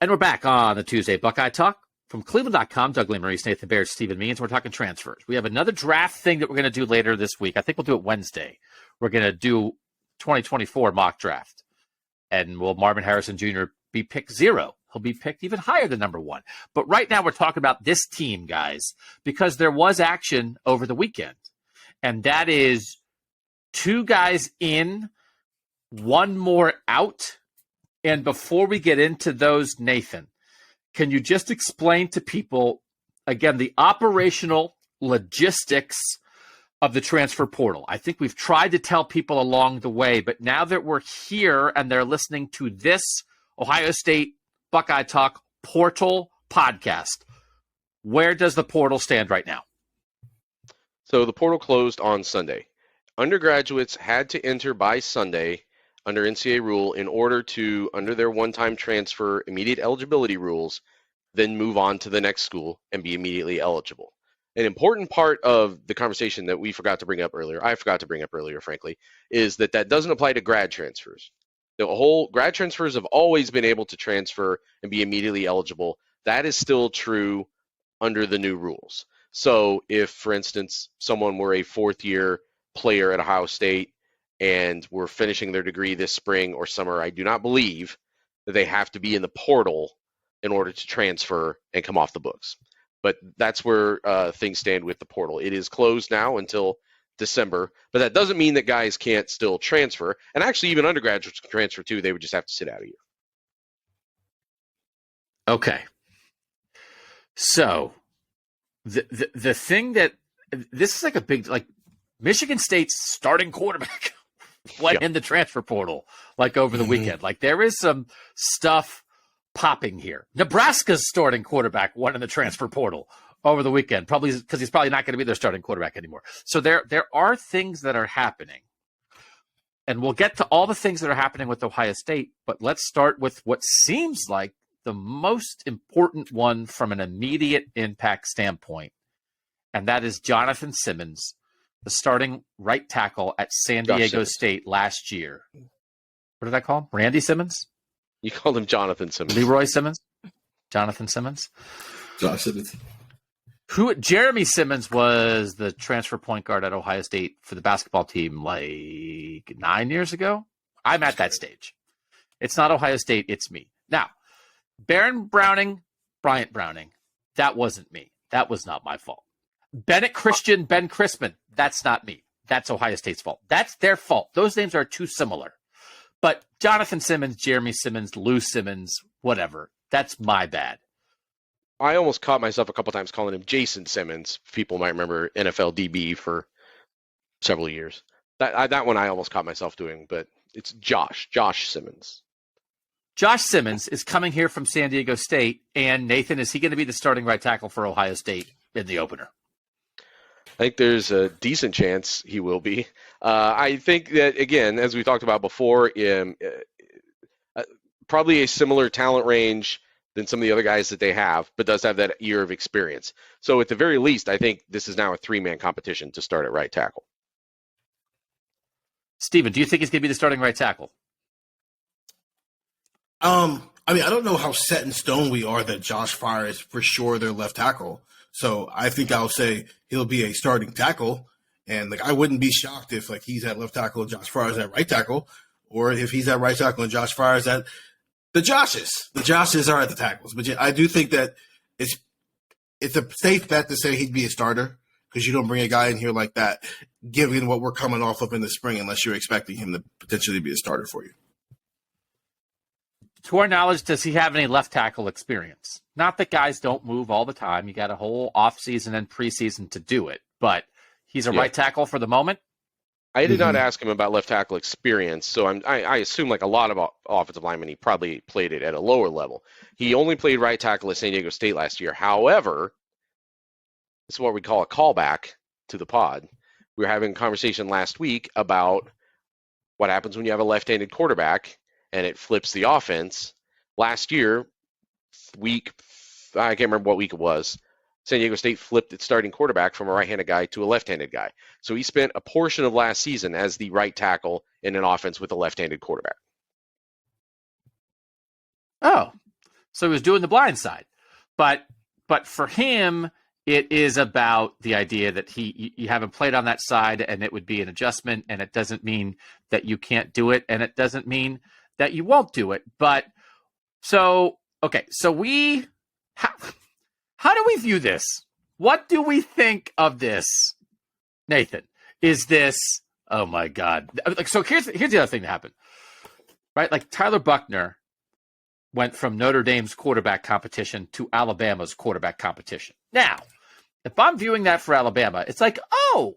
And we're back on the Tuesday Buckeye Talk from cleveland.com. Doug Maurice, Nathan Baird, Stephen Means. We're talking transfers. We have another draft thing that we're going to do later this week. I think we'll do it Wednesday. We're going to do 2024 mock draft. And will Marvin Harrison Jr. be picked 0? He'll be picked even higher than number 1. But right now we're talking about this team, guys, because there was action over the weekend. And that is 2 guys in, 1 more out. And before we get into those, Nathan, can you just explain to people, again, the operational logistics of the transfer portal? I think we've tried to tell people along the way, but now that we're here and they're listening to this Ohio State Buckeye Talk portal podcast, where does the portal stand right now? So the portal closed on Sunday. Undergraduates had to enter by Sunday under NCAA rule in order to, under their one-time transfer immediate eligibility rules, then move on to the next school and be immediately eligible. An important part of the conversation that we forgot to bring up earlier, I forgot to bring up earlier, frankly, is that doesn't apply to grad transfers. The whole grad transfers have always been able to transfer and be immediately eligible. That is still true under the new rules. So if, for instance, someone were a fourth-year player at Ohio State and were finishing their degree this spring or summer, I do not believe that they have to be in the portal in order to transfer and come off the books. But that's where things stand with the portal. It is closed now until December, but that doesn't mean that guys can't still transfer. And actually, even undergraduates can transfer too. They would just have to sit out a year. Okay. So the thing that this is like a big, like Michigan State's starting quarterback went in the transfer portal like over the weekend. Like there is some stuff popping here. Nebraska's starting quarterback went in the transfer portal over the weekend, probably because he's probably not going to be their starting quarterback anymore. So there are things that are happening. And we'll get to all the things that are happening with Ohio State, but let's start with what seems like the most important one from an immediate impact standpoint, and that is Jonathan Simmons, the starting right tackle at San Diego State last year. What did I call him? Randy Simmons? You called him Jonathan Simmons. Leroy Simmons? Jonathan Simmons? Josh Simmons. Jeremy Simmons was the transfer point guard at Ohio State for the basketball team like 9 years ago. I'm at that stage. It's not Ohio State, it's me. Now, Bryant Browning, that wasn't me. That was not my fault. Ben Crispin, that's not me. That's Ohio State's fault. That's their fault. Those names are too similar. But Jonathan Simmons, Jeremy Simmons, Lou Simmons, whatever, that's my bad. I almost caught myself a couple times calling him Jason Simmons. People might remember NFL DB for several years. That one I almost caught myself doing, but it's Josh Simmons. Josh Simmons is coming here from San Diego State, and Nathan, is he going to be the starting right tackle for Ohio State in the opener? I think there's a decent chance he will be. I think that, again, as we talked about before, probably a similar talent range than some of the other guys that they have, but does have that year of experience. So at the very least, I think this is now a 3-man competition to start at right tackle. Steven, do you think he's going to be the starting right tackle? I don't know how set in stone we are that Josh Fire is for sure their left tackle. So I think I'll say he'll be a starting tackle. And I wouldn't be shocked if he's at left tackle and Josh Fire is at right tackle, or if he's at right tackle and Josh Fire is at the Joshes. The Joshes are at the tackles. But I do think that it's a safe bet to say he'd be a starter, because you don't bring a guy in here like that, given what we're coming off of in the spring, unless you're expecting him to potentially be a starter for you. To our knowledge, does he have any left tackle experience? Not that guys don't move all the time. You got a whole offseason and preseason to do it, but he's a right tackle for the moment. I did not ask him about left tackle experience, so I assume like a lot of offensive linemen, he probably played it at a lower level. He only played right tackle at San Diego State last year. However, this is what we call a callback to the pod. We were having a conversation last week about what happens when you have a left-handed quarterback and it flips the offense. Last year, I can't remember what week it was, San Diego State flipped its starting quarterback from a right-handed guy to a left-handed guy. So he spent a portion of last season as the right tackle in an offense with a left-handed quarterback. Oh, So he was doing the blind side. But for him, it is about the idea that you haven't played on that side, and it would be an adjustment, and it doesn't mean that you can't do it, and it doesn't mean that you won't do it. But so how do we view this? What do we think of this, Nathan? Is this, oh my God. Like, so here's the other thing that happened, right? Like Tyler Buckner went from Notre Dame's quarterback competition to Alabama's quarterback competition. Now, if I'm viewing that for Alabama, it's like, oh,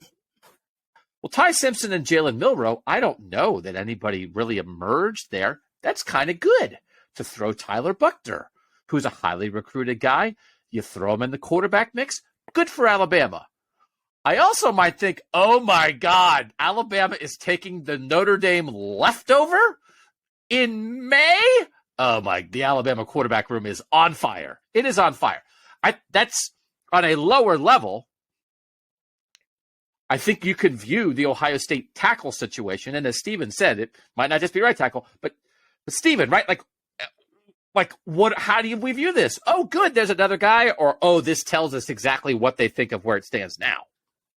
well, Ty Simpson and Jalen Milroe, I don't know that anybody really emerged there. That's kind of good to throw Tyler Buckner, who's a highly recruited guy. You throw him in the quarterback mix. Good for Alabama. I also might think, oh my God, Alabama is taking the Notre Dame leftover in May. Oh my, the Alabama quarterback room is on fire. It is on fire. That's on a lower level. I think you could view the Ohio State tackle situation, and as Steven said, it might not just be right tackle, but Steven, right? Like what? How do we view this? Oh, good, there's another guy, or oh, this tells us exactly what they think of where it stands now.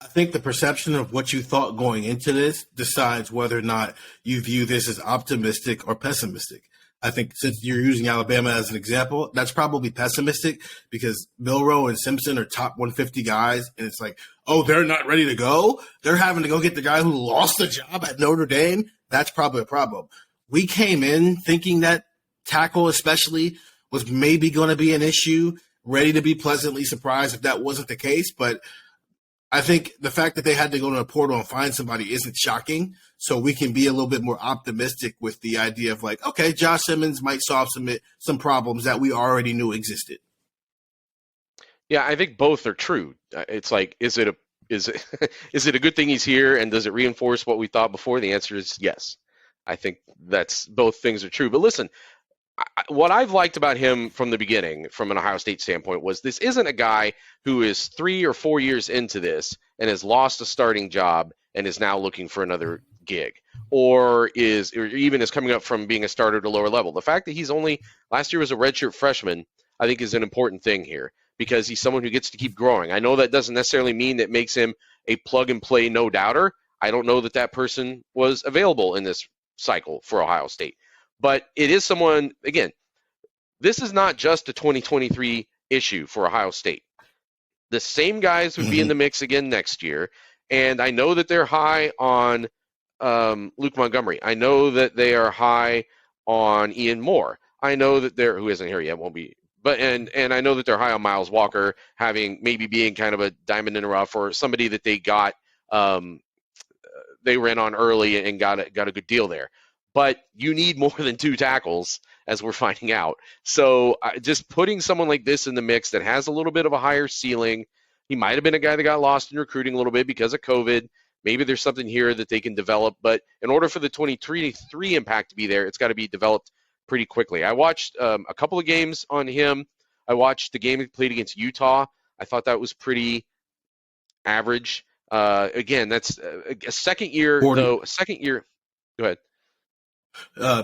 I think the perception of what you thought going into this decides whether or not you view this as optimistic or pessimistic. I think since you're using Alabama as an example, that's probably pessimistic because Milroe and Simpson are top 150 guys. And it's like, oh, they're not ready to go. They're having to go get the guy who lost the job at Notre Dame. That's probably a problem. We came in thinking that tackle especially was maybe going to be an issue, ready to be pleasantly surprised if that wasn't the case. But I think the fact that they had to go to a portal and find somebody isn't shocking. So we can be a little bit more optimistic with the idea of like, okay, Josh Simmons might solve some problems that we already knew existed. Yeah, I think both are true. It's like, is it a good thing he's here, and does it reinforce what we thought before? The answer is yes. I think that's both things are true. But listen, what I've liked about him from the beginning, from an Ohio State standpoint, was this isn't a guy who is 3 or 4 years into this and has lost a starting job and is now looking for another gig, or even is coming up from being a starter to lower level. The fact that he's only last year was a redshirt freshman, I think, is an important thing here because he's someone who gets to keep growing. I know that doesn't necessarily mean that makes him a plug and play no doubter. I don't know that person was available in this cycle for Ohio State. But it is someone, again, this is not just a 2023 issue for Ohio State. The same guys would be in the mix again next year. And I know that they're high on Luke Montgomery. I know that they are high on Ian Moore. I know that who isn't here yet, won't be. But and I know that they're high on Miles Walker, maybe being kind of a diamond in the rough, or somebody that they got, they ran on early and got a good deal there. But you need more than 2 tackles, as we're finding out. So just putting someone like this in the mix that has a little bit of a higher ceiling, he might have been a guy that got lost in recruiting a little bit because of COVID. Maybe there's something here that they can develop. But in order for the 2023 impact to be there, it's got to be developed pretty quickly. I watched a couple of games on him. I watched the game he played against Utah. I thought that was pretty average. Again, that's a second year, though. A second year. Go ahead.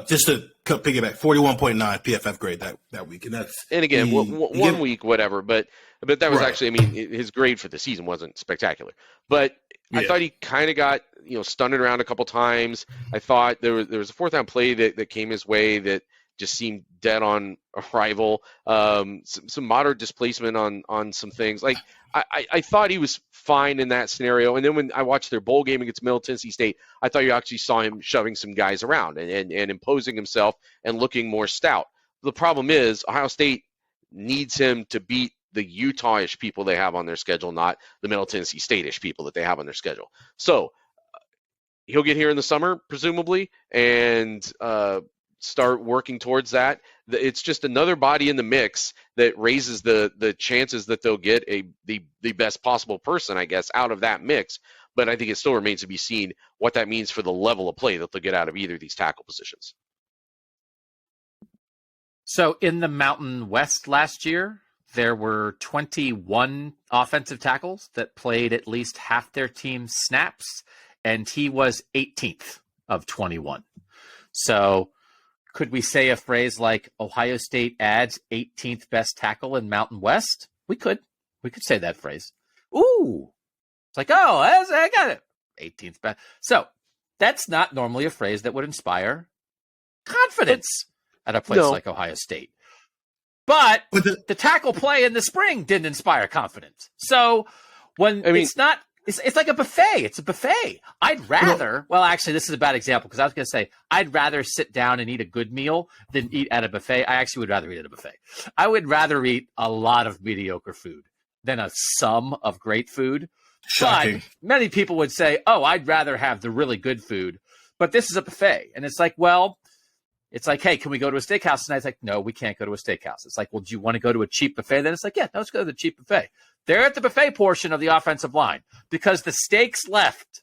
Just to piggyback, 41.9 PFF grade that week, and again, one week, whatever. But that was actually, I mean, his grade for the season wasn't spectacular. But yeah. I thought he kind of got stunned around a couple times. I thought there was a 4th down play that came his way that just seemed dead on arrival. Some moderate displacement on some things. Like I thought he was fine in that scenario. And then when I watched their bowl game against Middle Tennessee State, I thought you actually saw him shoving some guys around and imposing himself and looking more stout. The problem is Ohio State needs him to beat the Utah-ish people they have on their schedule, not the Middle Tennessee State-ish people that they have on their schedule. So he'll get here in the summer, presumably, and start working towards that. It's just another body in the mix that raises the chances that they'll get the best possible person, I guess, out of that mix. But I think it still remains to be seen what that means for the level of play that they'll get out of either of these tackle positions. So in the Mountain West last year, there were 21 offensive tackles that played at least half their team's snaps, and he was 18th of 21. So Could we say a phrase like Ohio State adds 18th best tackle in Mountain West? We could. We could say that phrase. Ooh. It's like, oh, I got it. 18th best. So that's not normally a phrase that would inspire confidence at a place like Ohio State. But the tackle play in the spring didn't inspire confidence. So when it's not, it's like a buffet. It's a buffet. I'd rather, well, actually, this is a bad example because I was going to say I'd rather sit down and eat a good meal than eat at a buffet. I actually would rather eat at a buffet. I would rather eat a lot of mediocre food than a sum of great food. Shocking. But many people would say, oh, I'd rather have the really good food. But this is a buffet. And it's like, well, it's like, hey, can we go to a steakhouse tonight? It's like, no, we can't go to a steakhouse. It's like, well, do you want to go to a cheap buffet? Then it's like, yeah, no, let's go to the cheap buffet. They're at the buffet portion of the offensive line because the steaks left.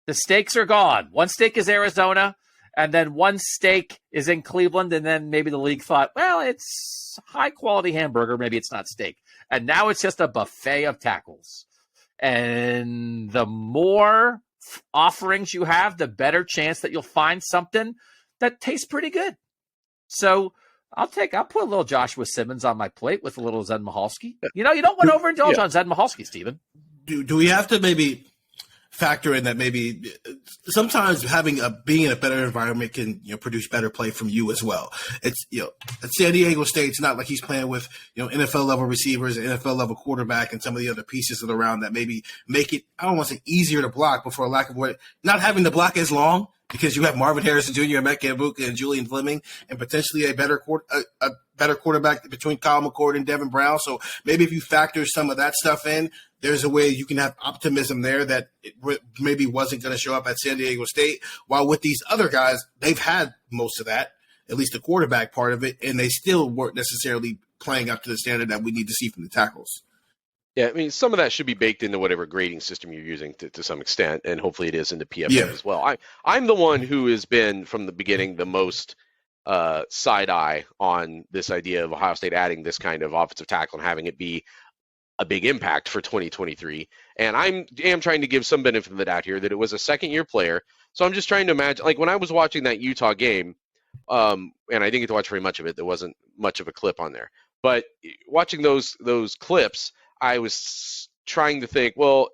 The steaks are gone. One steak is Arizona, and then one steak is in Cleveland, and then maybe the league thought, well, it's high-quality hamburger. Maybe it's not steak. And now it's just a buffet of tackles. And the more offerings you have, the better chance that you'll find something that tastes pretty good. So I'll put a little Joshua Simmons on my plate with a little Zen Michalski. You don't want to overindulge on Zen Michalski, Stephen. Do we have to maybe factor in that maybe sometimes being in a better environment can produce better play from you as well? It's at San Diego State, it's not like he's playing with NFL level receivers, an NFL level quarterback, and some of the other pieces that are around that maybe make it, I don't want to say easier to block, but for a lack of word, not having to block as long. Because you have Marvin Harrison Jr., Emeka Egbuka, and Julian Fleming, and potentially a better quarterback between Kyle McCord and Devin Brown. So maybe if you factor some of that stuff in, there's a way you can have optimism there that it maybe wasn't going to show up at San Diego State. While with these other guys, they've had most of that, at least the quarterback part of it, and they still weren't necessarily playing up to the standard that we need to see from the tackles. Yeah, I mean, some of that should be baked into whatever grading system you're using to some extent, and hopefully it is in the PFF as well. I'm the one who has been, from the beginning, the most side-eye on this idea of Ohio State adding this kind of offensive tackle and having it be a big impact for 2023. And I am trying to give some benefit of the doubt here that it was a second-year player. So I'm just trying to imagine, like when I was watching that Utah game, and I didn't get to watch very much of it, there wasn't much of a clip on there. But watching those clips, I was trying to think, well,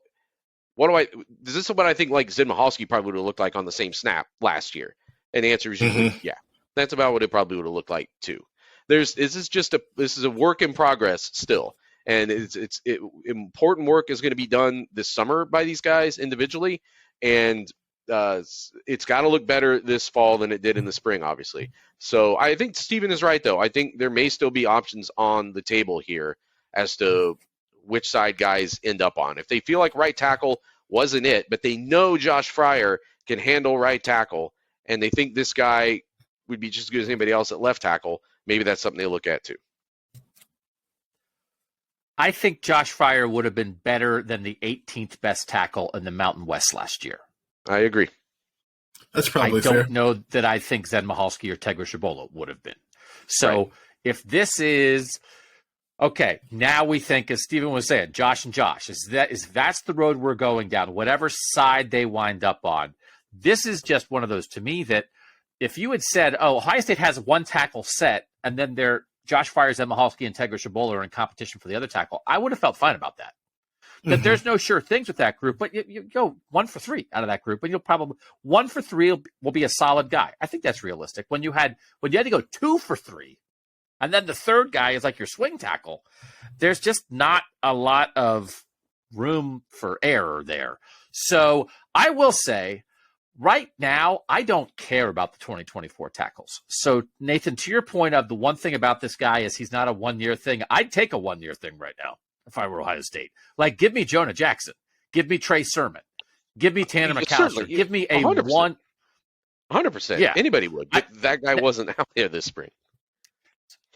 is this what I think like Zen Michalski probably would have looked like on the same snap last year? And the answer is usually, yeah, that's about what it probably would have looked like too. This is a work in progress still. And important work is going to be done this summer by these guys individually. And it's got to look better this fall than it did in the spring, obviously. So I think Steven is right, though. I think there may still be options on the table here as to which side guys end up on. If they feel like right tackle wasn't it, but they know Josh Fryer can handle right tackle, and they think this guy would be just as good as anybody else at left tackle, maybe that's something they look at too. I think Josh Fryer would have been better than the 18th best tackle in the Mountain West last year. I agree. That's probably fair. I don't know that I think Zen Michalski or Tegra Shabola would have been. So if this is okay, now we think, as Stephen was saying, Josh and Josh, that's the road we're going down, whatever side they wind up on. This is just one of those, to me, that if you had said, oh, Ohio State has one tackle set, and then Josh Fryer, Zen Michalski, and Tegra Shabola are in competition for the other tackle, I would have felt fine about that. That there's no sure things with that group, but you go 1 for 3 out of that group, and you'll probably 1 for 3 will be a solid guy. I think that's realistic. When you had to go 2 for 3, and then the third guy is like your swing tackle, there's just not a lot of room for error there. So I will say, right now, I don't care about the 2024 tackles. So, Nathan, to your point of the one thing about this guy is he's not a one-year thing, I'd take a one-year thing right now if I were Ohio State. Like, give me Jonah Jackson. Give me Trey Sermon. Give me Tanner McAllister. Give me a 100%. 100%. Yeah. Anybody would. But that guy wasn't out there this spring.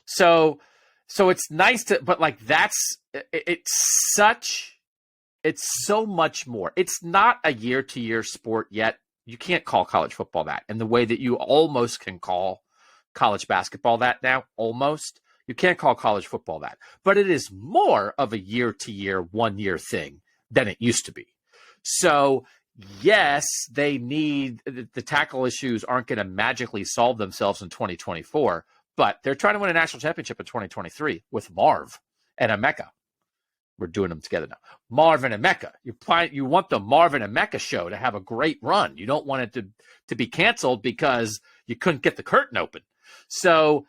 So it's nice to, but like it's so much more. It's not a year-to-year sport yet. You can't call college football that in the way that you almost can call college basketball that now, almost. You can't call college football that. But it is more of a year-to-year, one-year thing than it used to be. So yes, they need the tackle issues aren't going to magically solve themselves in 2024, but they're trying to win a national championship in 2023 with Marv and Emeka. We're doing them together now. Marv and Emeka. You want the Marv and Emeka show to have a great run. You don't want it to be canceled because you couldn't get the curtain open. So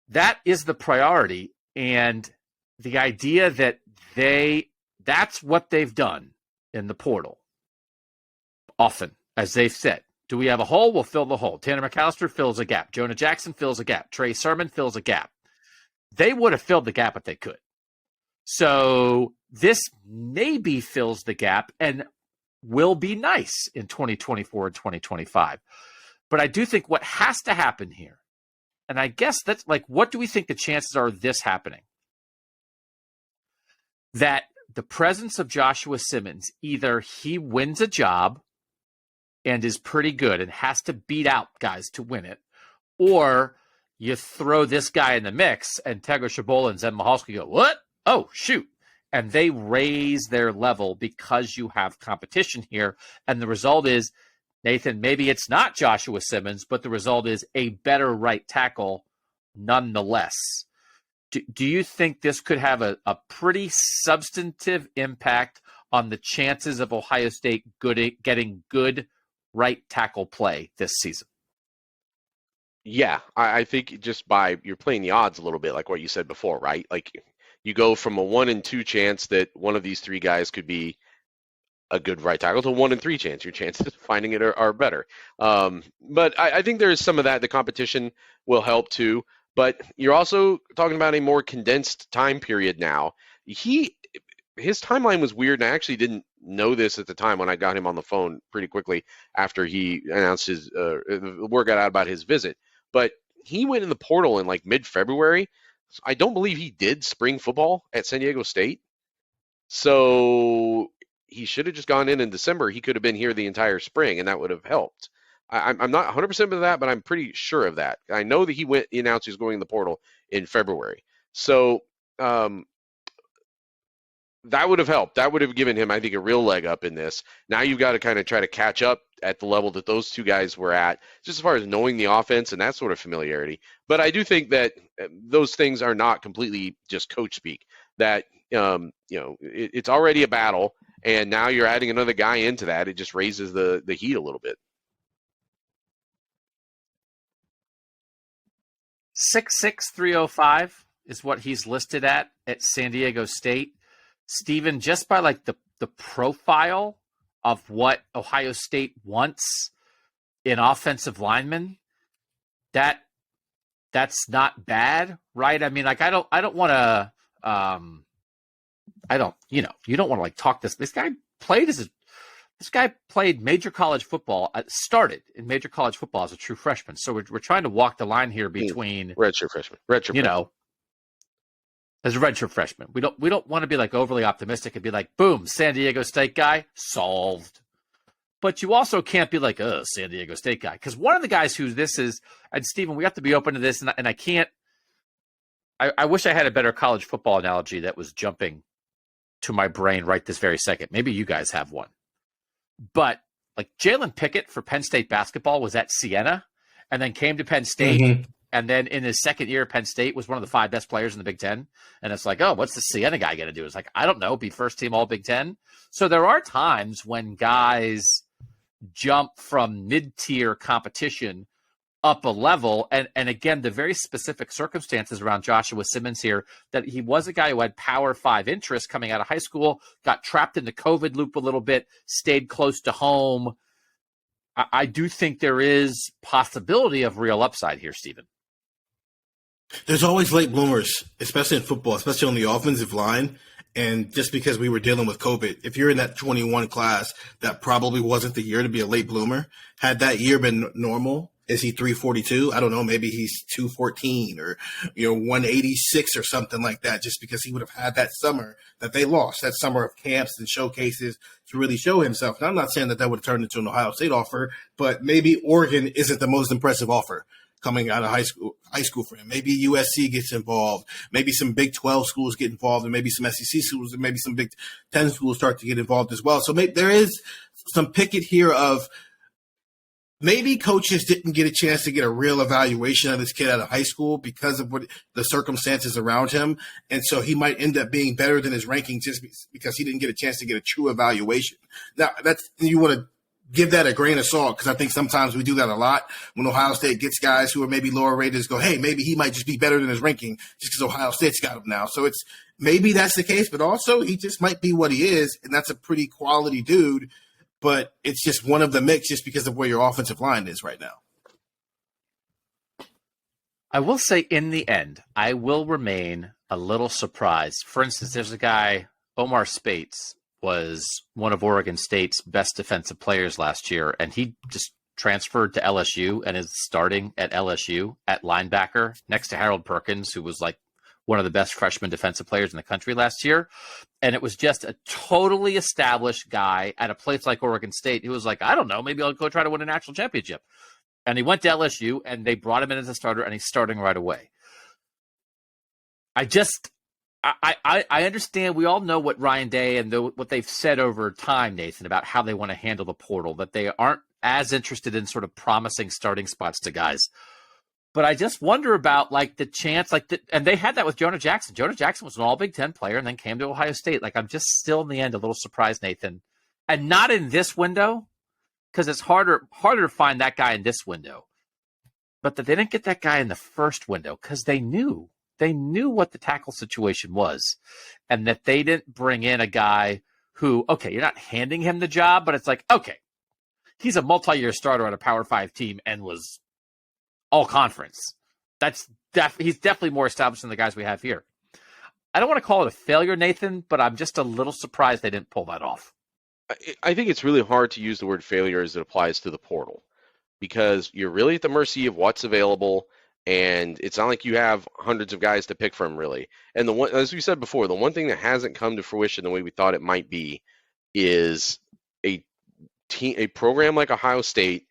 that is the priority. And the idea that that's what they've done in the portal. Often, as they've said, do we have a hole? We'll fill the hole. Tanner McAllister fills a gap. Jonah Jackson fills a gap. Trey Sermon fills a gap. They would have filled the gap if they could. So this maybe fills the gap and will be nice in 2024 and 2025. But I do think what has to happen here, and I guess that's like, what do we think the chances are of this happening? That the presence of Joshua Simmons, either he wins a job and is pretty good and has to beat out guys to win it, or you throw this guy in the mix and Tegra Shabola and Zen Mahalski go, what? Oh, shoot. And they raise their level because you have competition here. And the result is, Nathan, maybe it's not Joshua Simmons, but the result is a better right tackle nonetheless. Do you think this could have a pretty substantive impact on the chances of Ohio State getting good right tackle play this season? Yeah, I think just you're playing the odds a little bit, like what you said before, right? Like you go from a 1 in 2 chance that one of these three guys could be a good right tackle to 1 in 3 chance. Your chances of finding it are better. But I think there is some of that. The competition will help too. But you're also talking about a more condensed time period now. His timeline was weird, and I actually didn't know this at the time when I got him on the phone pretty quickly after he announced his word got out about his visit. But he went in the portal in like mid-February. So I don't believe he did spring football at San Diego State. So he should have just gone in December. He could have been here the entire spring, and that would have helped. I'm not 100% of that, but I'm pretty sure of that. I know that he announced he was going in the portal in February. So that would have helped. That would have given him, I think, a real leg up in this. Now you've got to kind of try to catch up at the level that those two guys were at, just as far as knowing the offense and that sort of familiarity. But I do think that those things are not completely just coach speak. That it's already a battle, and now you're adding another guy into that. It just raises the heat a little bit. 6'6", 305 is what he's listed at San Diego State. Stephen, just by like the profile of what Ohio State wants in offensive linemen, that's not bad, right? I mean, like you don't want to like talk this guy played major college football, started in major college football as a true freshman. So we're trying to walk the line here between redshirt freshman, as a redshirt freshman. We don't want to be like overly optimistic and be like, boom, San Diego State guy solved. But you also can't be like, San Diego State guy, because one of the guys who this is, and Stephen, we have to be open to this, and I can't. I wish I had a better college football analogy that was jumping to my brain right this very second. Maybe you guys have one. But like Jalen Pickett for Penn State basketball was at Siena and then came to Penn State. Mm-hmm. And then in his second year at Penn State was one of the 5 best players in the Big Ten. And it's like, what's the Siena guy going to do? It's like, I don't know, be first team all Big Ten. So there are times when guys jump from mid-tier competition up a level. And again, the very specific circumstances around Joshua Simmons here, that he was a guy who had Power 5 interests coming out of high school, got trapped in the COVID loop a little bit, stayed close to home. I do think there is possibility of real upside here, Stephen. There's always late bloomers, especially in football, especially on the offensive line. And just because we were dealing with COVID, if you're in that 21 class, that probably wasn't the year to be a late bloomer. Had that year been normal, is he 342? I don't know. Maybe he's 214 or 186 or something like that, just because he would have had that summer that they lost, that summer of camps and showcases to really show himself. And I'm not saying that would have turned into an Ohio State offer, but maybe Oregon isn't the most impressive offer coming out of high school for him. Maybe USC gets involved. Maybe some Big 12 schools get involved, and maybe some SEC schools, and maybe some Big 10 schools start to get involved as well. So there is some picket here of maybe coaches didn't get a chance to get a real evaluation of this kid out of high school because of what the circumstances around him. And so he might end up being better than his ranking just because he didn't get a chance to get a true evaluation. Now, you want to give that a grain of salt, because I think sometimes we do that a lot when Ohio State gets guys who are maybe lower rated, go, hey, maybe he might just be better than his ranking just because Ohio State's got him now. So it's maybe that's the case, but also he just might be what he is, and that's a pretty quality dude, but it's just one of the mix just because of where your offensive line is right now. I will say in the end, I will remain a little surprised. For instance, there's a guy, Omar Spates, was one of Oregon State's best defensive players last year, and he just transferred to LSU and is starting at LSU at linebacker next to Harold Perkins, who was like one of the best freshman defensive players in the country last year. And it was just a totally established guy at a place like Oregon State who was like, I don't know, maybe I'll go try to win a national championship. And he went to LSU, and they brought him in as a starter, and he's starting right away. I understand. We all know what Ryan Day and what they've said over time, Nathan, about how they want to handle the portal, that they aren't as interested in sort of promising starting spots to guys. But I just wonder about like the chance, and they had that with Jonah Jackson. Jonah Jackson was an all Big Ten player and then came to Ohio State. Like, I'm just still in the end a little surprised, Nathan, and not in this window, because it's harder to find that guy in this window, but that they didn't get that guy in the first window because they knew what the tackle situation was, and that they didn't bring in a guy who, okay, you're not handing him the job, but it's like, okay, he's a multi-year starter on a Power 5 team and was all conference. He's definitely more established than the guys we have here. I don't want to call it a failure, Nathan, but I'm just a little surprised they didn't pull that off. I think it's really hard to use the word failure as it applies to the portal, because you're really at the mercy of what's available. And it's not like you have hundreds of guys to pick from, really. And as we said before, the one thing that hasn't come to fruition the way we thought it might be is a program like Ohio State.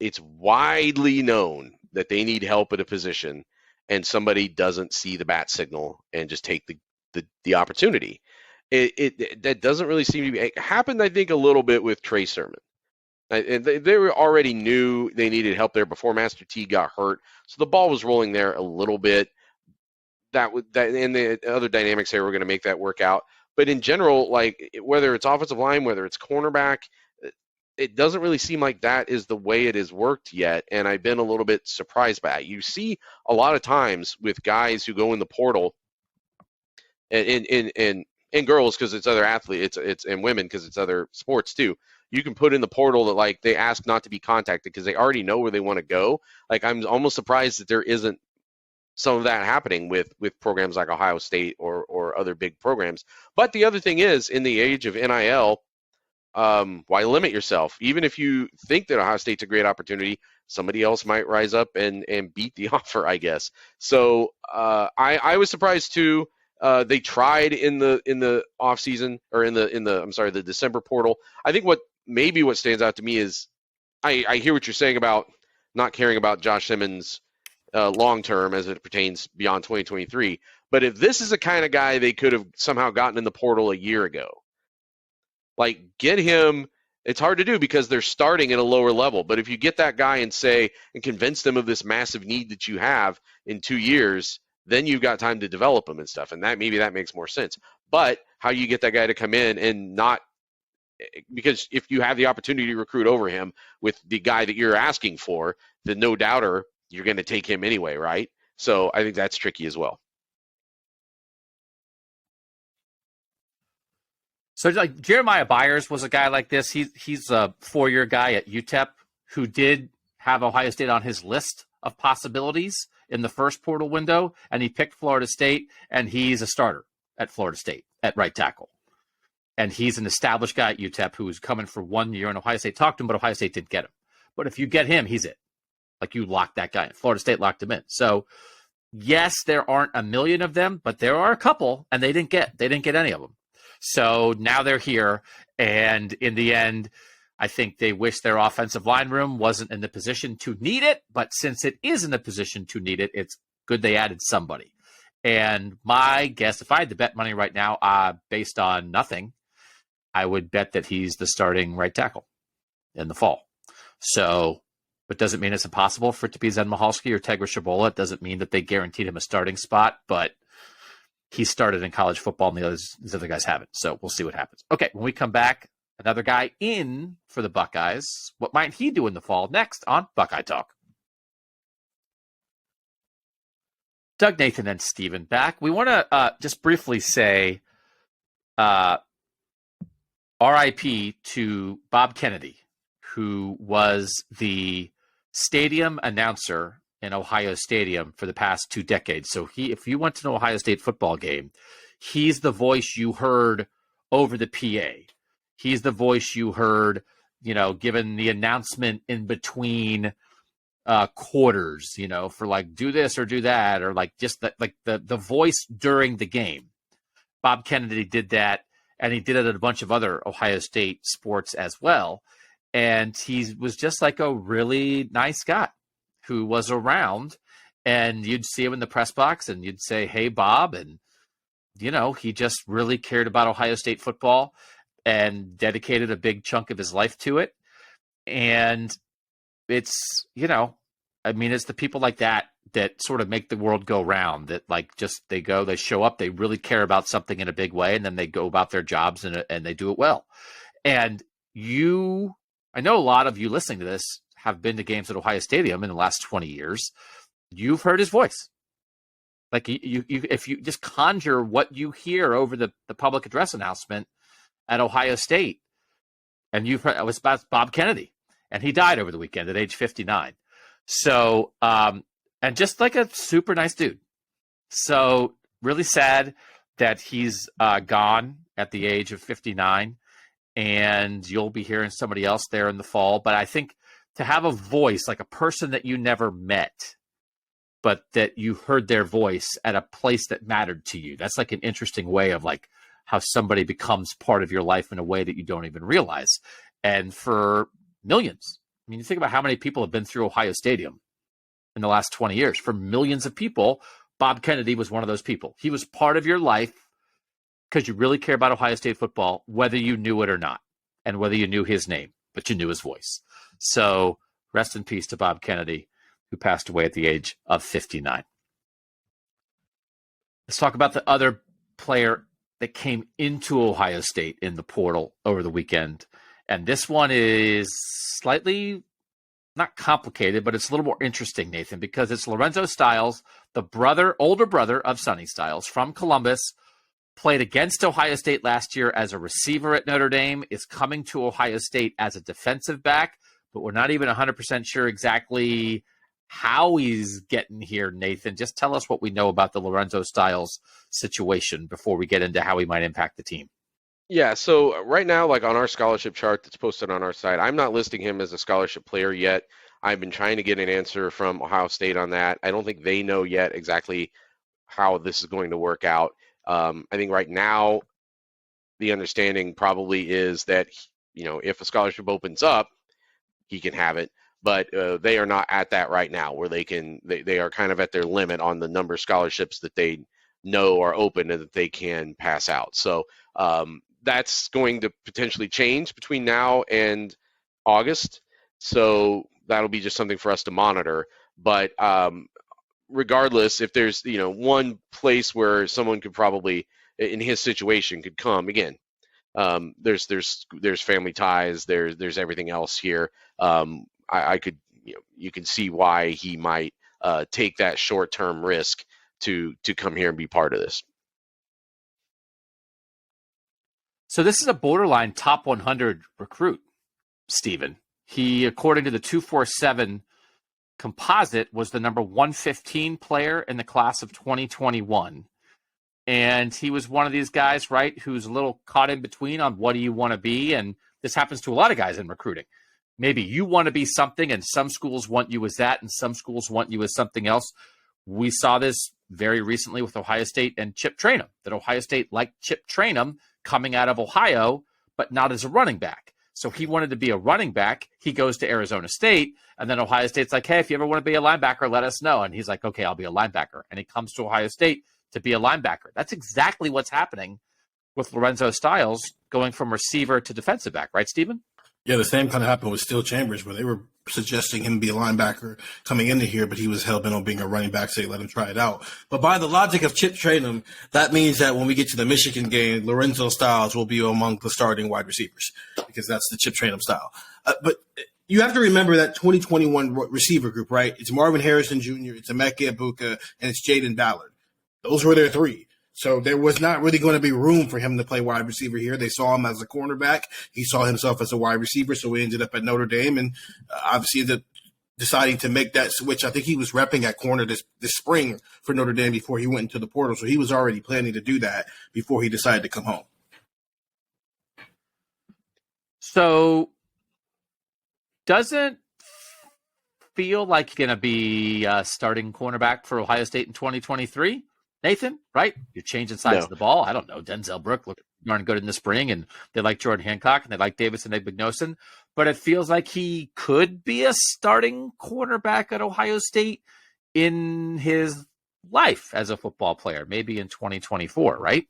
It's widely known that they need help at a position, and somebody doesn't see the bat signal and just take the opportunity. That doesn't really seem to be. It happened, I think, a little bit with Trey Sermon. And they already knew they needed help there before Master T got hurt, so the ball was rolling there a little bit. And the other dynamics there were going to make that work out. But in general, like whether it's offensive line, whether it's cornerback, it doesn't really seem like that is the way it has worked yet. And I've been a little bit surprised by it. You see a lot of times with guys who go in the portal, and girls because it's other athletes, it's and women because it's other sports too. You can put in the portal that like they ask not to be contacted because they already know where they want to go. Like, I'm almost surprised that there isn't some of that happening with programs like Ohio State or other big programs. But the other thing is, in the age of NIL, why limit yourself? Even if you think that Ohio State's a great opportunity, somebody else might rise up and beat the offer, I guess. So I was surprised too. They tried in the off season, or in the December portal. I think what stands out to me is I hear what you're saying about not caring about Josh Simmons long term as it pertains beyond 2023. But if this is the kind of guy they could have somehow gotten in the portal a year ago, like, get him. It's hard to do because they're starting at a lower level. But if you get that guy and convince them of this massive need that you have in 2 years, then you've got time to develop them and stuff. And that makes more sense. But how you get that guy to come in and not, because if you have the opportunity to recruit over him with the guy that you're asking for, then no doubter, you're going to take him anyway, right? So I think that's tricky as well. So like Jeremiah Byers was a guy like this. He's a 4-year guy at UTEP who did have Ohio State on his list of possibilities in the first portal window, and he picked Florida State, and he's a starter at Florida State at right tackle. And he's an established guy at UTEP who was coming for 1 year, and Ohio State talked to him, but Ohio State didn't get him. But if you get him, he's it. Like, you lock that guy in. Florida State locked him in. So yes, there aren't a million of them, but there are a couple, and they didn't get any of them. So now they're here, and in the end, I think they wish their offensive line room wasn't in the position to need it, but since it is in the position to need it, it's good they added somebody. And my guess, if I had to bet money right now, based on nothing, I would bet that he's the starting right tackle in the fall. So, it doesn't mean it's impossible for it to be Zen Michalski or Tegra Shabola. It doesn't mean that they guaranteed him a starting spot, but he started in college football and these other guys haven't. So we'll see what happens. Okay, when we come back, another guy in for the Buckeyes. What might he do in the fall? Next on Buckeye Talk. Doug, Nathan, and Steven back. We want to just briefly say RIP to Bob Kennedy, who was the stadium announcer in Ohio Stadium for the past 2 decades. So if you went to an Ohio State football game, he's the voice you heard over the PA. He's the voice you heard, given the announcement in between quarters, for like do this or do that, or like just the voice during the game. Bob Kennedy did that, and he did it at a bunch of other Ohio State sports as well. And he was just like a really nice guy who was around, and you'd see him in the press box and you'd say, "Hey, Bob." And, he just really cared about Ohio State football and dedicated a big chunk of his life to it. And it's, it's the people like that sort of make the world go round, that like just they show up, they really care about something in a big way, and then they go about their jobs and they do it well. And I know a lot of you listening to this have been to games at Ohio Stadium in the last 20 years. You've heard his voice. Like if you just conjure what you hear over the public address announcement at Ohio State, and you've heard, it was about Bob Kennedy, and he died over the weekend at age 59. So, and just like a super nice dude. So really sad that he's gone at the age of 59, and you'll be hearing somebody else there in the fall. But I think to have a voice, like a person that you never met, but that you heard their voice at a place that mattered to you, that's like an interesting way of like how somebody becomes part of your life in a way that you don't even realize. And for millions, I mean, you think about how many people have been through Ohio Stadium in the last 20 years. For millions of people, Bob Kennedy was one of those people. He was part of your life because you really care about Ohio State football, whether you knew it or not, and whether you knew his name, but you knew his voice. So rest in peace to Bob Kennedy, who passed away at the age of 59. Let's talk about the other player that came into Ohio State in the portal over the weekend. And this one is slightly not complicated, but it's a little more interesting, Nathan, because it's Lorenzo Styles, the older brother of Sonny Styles from Columbus, played against Ohio State last year as a receiver at Notre Dame, is coming to Ohio State as a defensive back, but we're not even 100% sure exactly how he's getting here, Nathan. Just tell us what we know about the Lorenzo Styles situation before we get into how he might impact the team. Yeah, so right now, like on our scholarship chart that's posted on our site, I'm not listing him as a scholarship player yet. I've been trying to get an answer from Ohio State on that. I don't think they know yet exactly how this is going to work out. I think right now, the understanding probably is that, if a scholarship opens up, he can have it. But they are not at that right now, where they are kind of at their limit on the number of scholarships that they know are open and that they can pass out. So that's going to potentially change between now and August. So that'll be just something for us to monitor. But regardless, if there's one place where someone could probably, in his situation, could come again. There's family ties. There's everything else here. I could, you can see why he might take that short-term risk to come here and be part of this. So this is a borderline top 100 recruit, Steven. He, according to the 247 composite, was the number 115 player in the class of 2021. And he was one of these guys, right, who's a little caught in between on what do you want to be. And this happens to a lot of guys in recruiting. Maybe you want to be something, and some schools want you as that, and some schools want you as something else. We saw this very recently with Ohio State and Chip Trayanum, that Ohio State liked Chip Trayanum coming out of Ohio, but not as a running back. So he wanted to be a running back. He goes to Arizona State, and then Ohio State's like, hey, if you ever want to be a linebacker, let us know. And he's like, okay, I'll be a linebacker. And he comes to Ohio State to be a linebacker. That's exactly what's happening with Lorenzo Styles going from receiver to defensive back, right, Stephen? Yeah, the same kind of happened with Steele Chambers, where they were suggesting him be a linebacker coming into here, but he was hell-bent on being a running back, so they let him try it out. But by the logic of Chip Trayanum, that means that when we get to the Michigan game, Lorenzo Styles will be among the starting wide receivers, because that's the Chip Trayanum style. But you have to remember that 2021 receiver group, right? It's Marvin Harrison Jr., it's Emeka Egbuka, and it's Jaden Ballard. Those were their three. So there was not really going to be room for him to play wide receiver here. They saw him as a cornerback. He saw himself as a wide receiver, so he ended up at Notre Dame, and obviously deciding to make that switch. I think he was repping at corner this spring for Notre Dame before he went into the portal, so he was already planning to do that before he decided to come home. So doesn't feel like he's going to be starting cornerback for Ohio State in 2023. Nathan, right? You're changing sides of the ball. I don't know. Denzel Brook looked darn good in the spring, and they like Jordan Hancock, and they like Davison Igbinosun. But it feels like he could be a starting cornerback at Ohio State in his life as a football player, maybe in 2024, right?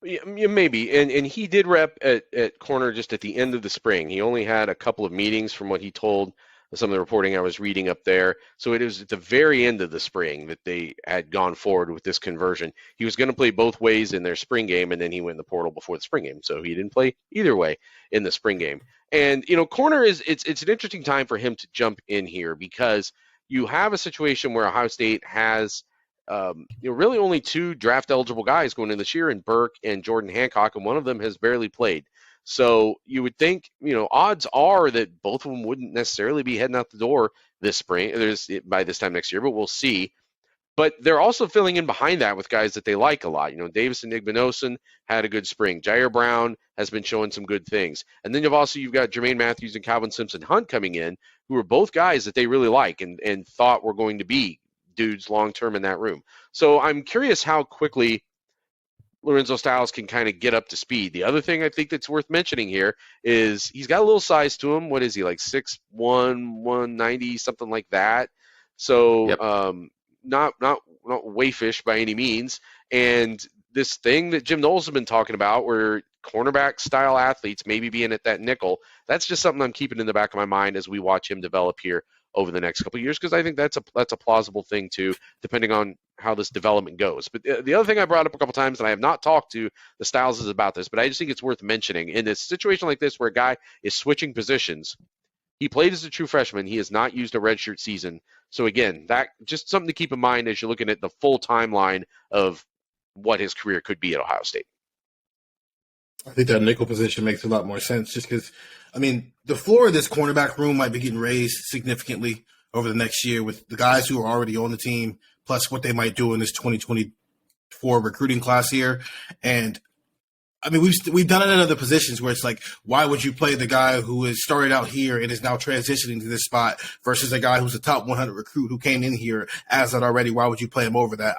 Yeah, maybe. And he did rep at corner just at the end of the spring. He only had a couple of meetings from what he told some of the reporting I was reading up there. So it was at the very end of the spring that they had gone forward with this conversion. He was going to play both ways in their spring game, and then he went in the portal before the spring game. So he didn't play either way in the spring game. And, corner it's an interesting time for him to jump in here, because you have a situation where Ohio State has really only two draft eligible guys going in this year, in Burke and Jordan Hancock, and one of them has barely played. So you would think, odds are that both of them wouldn't necessarily be heading out the door this spring, by this time next year, but we'll see. But they're also filling in behind that with guys that they like a lot. Davison Igbinosun had a good spring. Jair Brown has been showing some good things. And then you've got Jermaine Matthews and Calvin Simpson-Hunt coming in, who are both guys that they really like and thought were going to be dudes long-term in that room. So I'm curious how quickly Lorenzo Styles can kind of get up to speed. The other thing I think that's worth mentioning here is he's got a little size to him. What is he, like 6'1", 190, something like that? So yep. Not wayfish by any means. And this thing that Jim Knowles has been talking about, where cornerback style athletes maybe being at that nickel, that's just something I'm keeping in the back of my mind as we watch him develop here over the next couple of years, because I think that's a plausible thing too, depending on how this development goes. But the other thing I brought up a couple times, and I have not talked to the Styles about this, but I just think it's worth mentioning in a situation like this where a guy is switching positions. He played as a true freshman. He has not used a redshirt season. So again, that just something to keep in mind as you're looking at the full timeline of what his career could be at Ohio State. I think that nickel position makes a lot more sense, just because, the floor of this cornerback room might be getting raised significantly over the next year with the guys who are already on the team, plus what they might do in this 2024 recruiting class here. And we've done it in other positions where it's like, why would you play the guy who has started out here and is now transitioning to this spot versus a guy who's a top 100 recruit who came in here as that already? Why would you play him over that?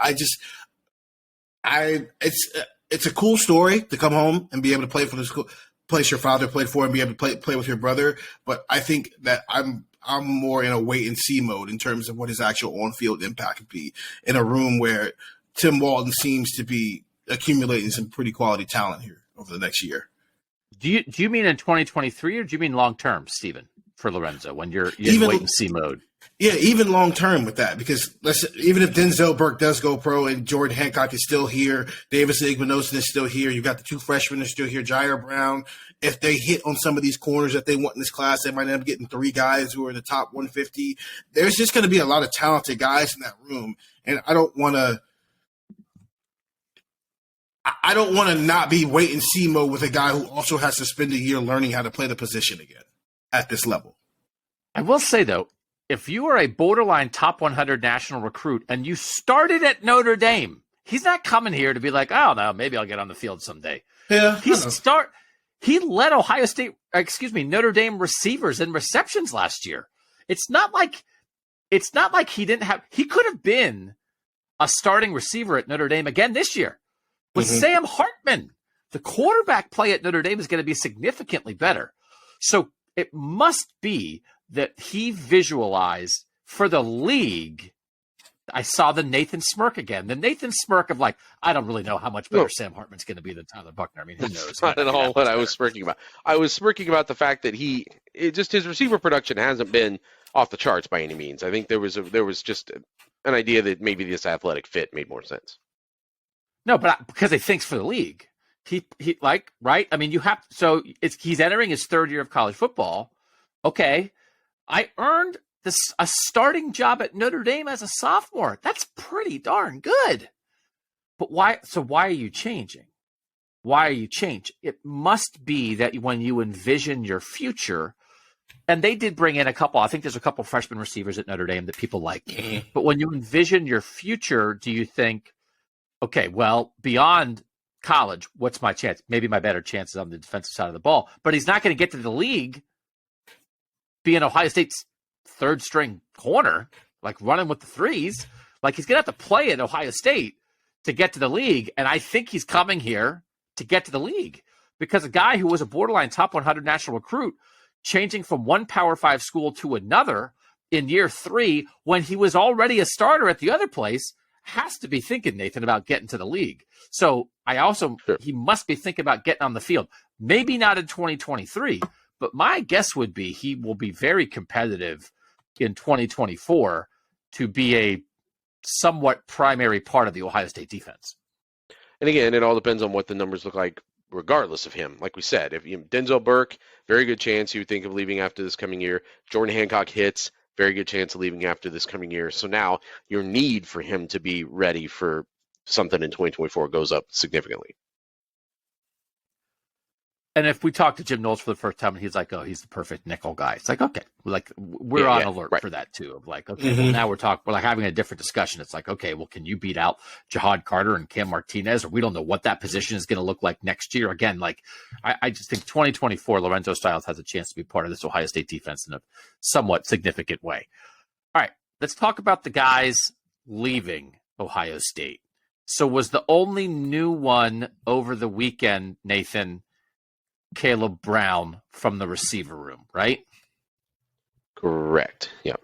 It's a cool story to come home and be able to play for the school, place your father played for, and be able to play with your brother. But I think that I'm more in a wait and see mode in terms of what his actual on field impact could be in a room where Tim Walton seems to be accumulating some pretty quality talent here over the next year. Do you mean in 2023, or do you mean long term, Stephen, for Lorenzo, when you're in wait and see mode? Yeah, even long term with that, because even if Denzel Burke does go pro and Jordan Hancock is still here, Davison Igbinosun is still here, you've got the two freshmen that are still here, Jair Brown. If they hit on some of these corners that they want in this class, they might end up getting three guys who are in the top 150. There's just going to be a lot of talented guys in that room, and I don't want to not be wait and see mode with a guy who also has to spend a year learning how to play the position again at this level. I will say, though, if you are a borderline top 100 national recruit and you started at Notre Dame, he's not coming here to be like, oh, no, maybe I'll get on the field someday. Yeah, He led Notre Dame receivers in receptions last year. It's not like he could have been a starting receiver at Notre Dame again this year with Sam Hartman. The quarterback play at Notre Dame is going to be significantly better. So it must be that he visualized for the league I saw the Nathan smirk again. The Nathan smirk of like, I don't really know how much better No. Sam Hartman's going to be than Tyler Buckner. I mean, who knows? That's not at all what I was smirking about. I was smirking about the fact that his receiver production hasn't been off the charts by any means. I think there was just an idea that maybe this athletic fit made more sense. No, but because he thinks for the league. He like, right? I mean, he's entering his third year of college football. Okay, I earned a starting job at Notre Dame as a sophomore. That's pretty darn good. But why? So why are you changing? Why are you changing? It must be that when you envision your future, and they did bring in a couple. I think there's a couple freshman receivers at Notre Dame that people like. But when you envision your future, do you think, okay, well, beyond college, what's my chance? Maybe my better chances on the defensive side of the ball. But he's not going to get to the league being Ohio State's third string corner, like running with the threes. Like he's going to have to play at Ohio State to get to the league. And I think he's coming here to get to the league because a guy who was a borderline top 100 national recruit changing from one Power 5 school to another in year 3 when he was already a starter at the other place has to be thinking, Nathan, about getting to the league. So he must be thinking about getting on the field. Maybe not in 2023, but my guess would be he will be very competitive in 2024 to be a somewhat primary part of the Ohio State defense. And again, it all depends on what the numbers look like regardless of him. Like we said, if Denzel Burke, very good chance you would think of leaving after this coming year. Jordan Hancock hits, very good chance of leaving after this coming year. So now your need for him to be ready for something in 2024 goes up significantly. And if we talk to Jim Knowles for the first time and he's like, oh, he's the perfect nickel guy. It's like, okay, like we're on alert for that too. Of like, okay, well, now we're like having a different discussion. It's like, okay, well, can you beat out Jihad Carter and Cam Martinez? Or we don't know what that position is going to look like next year. Again, like I just think 2024, Lorenzo Styles has a chance to be part of this Ohio State defense in a somewhat significant way. All right, let's talk about the guys leaving Ohio State. So was the only new one over the weekend, Nathan, Kaleb Brown from the receiver room, right? Correct. Yeah.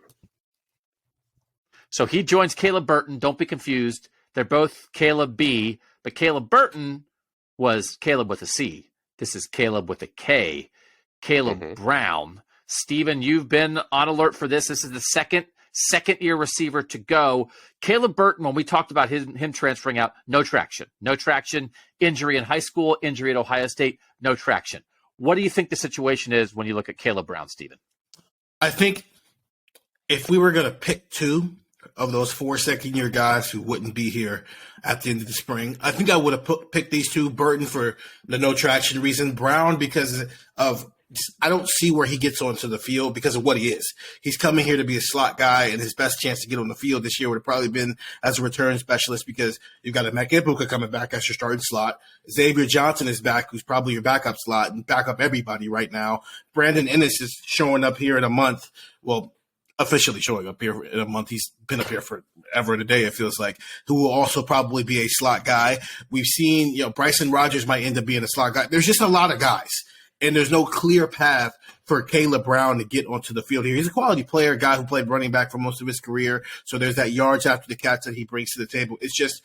So he joins Caleb Burton. Don't be confused. They're both Caleb B, but Caleb Burton was Caleb with a C. This is Caleb with a K. Kaleb Brown. Steven, you've been on alert for this. This is the second year receiver to go. Kaleb Burton, when we talked about him transferring out, no traction. No traction. Injury in high school, injury at Ohio State, no traction. What do you think the situation is when you look at Kaleb Brown, Steven? I think if we were going to pick two of those 4 second-year guys who wouldn't be here at the end of the spring, I think I would have picked these two. Burton for the no traction reason, Brown because of I don't see where he gets onto the field because of what he is. He's coming here to be a slot guy, and his best chance to get on the field this year would have probably been as a return specialist because you've got a Mac Ibuka coming back as your starting slot. Xavier Johnson is back, who's probably your backup slot and backup everybody right now. Brandon Ennis is showing up here in a month. Well, officially showing up here in a month. He's been up here forever and a day, it feels like, who will also probably be a slot guy. We've seen, Bryson Rogers might end up being a slot guy. There's just a lot of guys. And there's no clear path for Kaleb Brown to get onto the field here. He's a quality player, a guy who played running back for most of his career. So there's that yards after the catch that he brings to the table. It's just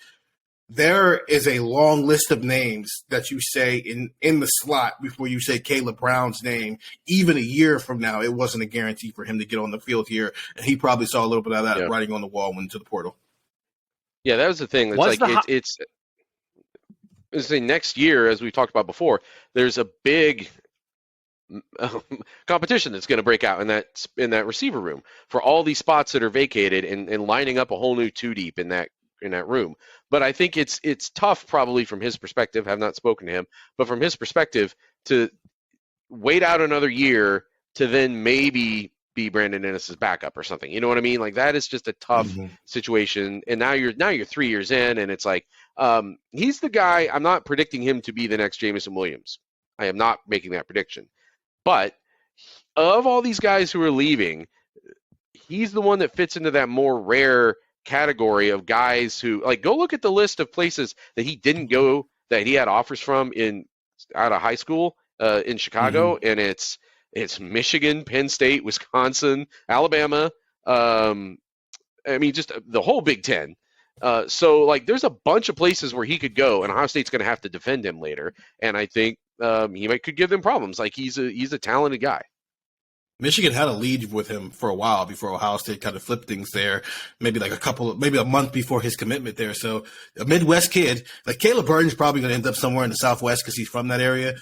there is a long list of names that you say in the slot before you say Kaleb Brown's name. Even a year from now, it wasn't a guarantee for him to get on the field here. And he probably saw a little bit of that writing on the wall when to the portal. Yeah, that was the thing. It's it's the next year, as we talked about before, there's a big competition that's going to break out in that receiver room for all these spots that are vacated and lining up a whole new two deep in that room. But I think it's tough probably from his perspective. I've not spoken to him, but from his perspective to wait out another year to then maybe be Brandon Ennis's backup or something. You know what I mean? Like that is just a tough situation. And now you're 3 years in, and it's like he's the guy. I'm not predicting him to be the next Jamison Williams. I am not making that prediction. But of all these guys who are leaving, he's the one that fits into that more rare category of guys who, like, go look at the list of places that he didn't go, that he had offers from out of high school in Chicago, and it's Michigan, Penn State, Wisconsin, Alabama, I mean, just the whole Big Ten. So like, there's a bunch of places where he could go, and Ohio State's going to have to defend him later. And I think he could give them problems. Like, he's a talented guy. Michigan had a lead with him for a while before Ohio State kind of flipped things there, maybe a month before his commitment there. So a Midwest kid, like Kaleb Burton's probably going to end up somewhere in the Southwest because he's from that area.